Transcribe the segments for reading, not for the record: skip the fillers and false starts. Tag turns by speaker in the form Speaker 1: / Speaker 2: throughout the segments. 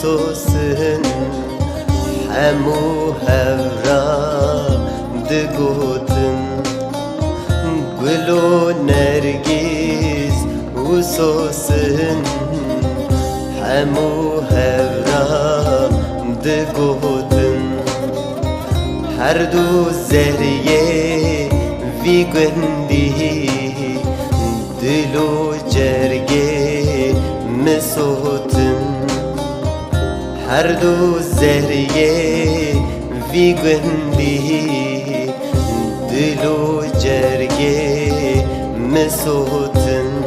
Speaker 1: سوسن همو هورا دگوتن گلو نرگیز و سوسن همو هورا دگوتن هر دو زهریه وی گندی دلو جرگه مسوتن هر دو زهریه وی گندی دلو جرگه مسوتن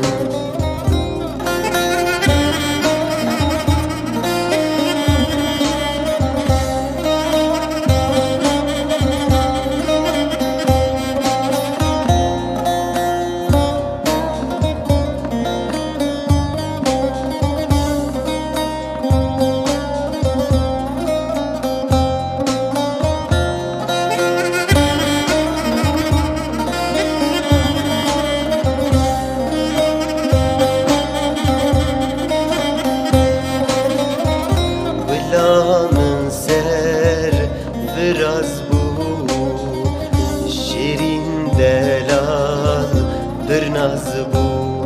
Speaker 1: من سر فراز بو شیرین دلال برناز بو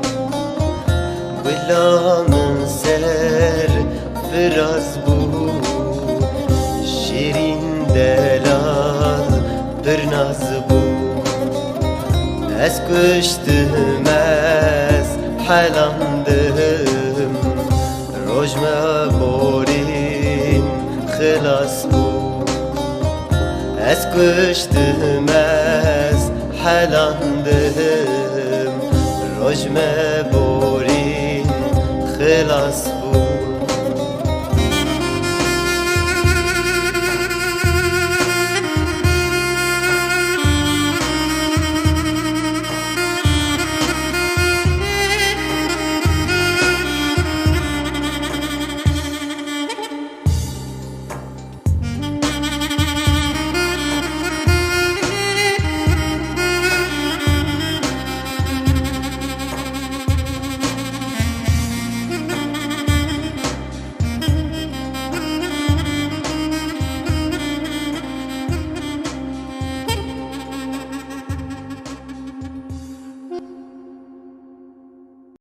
Speaker 1: بلا من سر فراز بو شیرین دلال برناز بو از کشتم از حلاندم روج مبورین خلاص بو از کشتم از حلاندم روج مبورین خلاص بو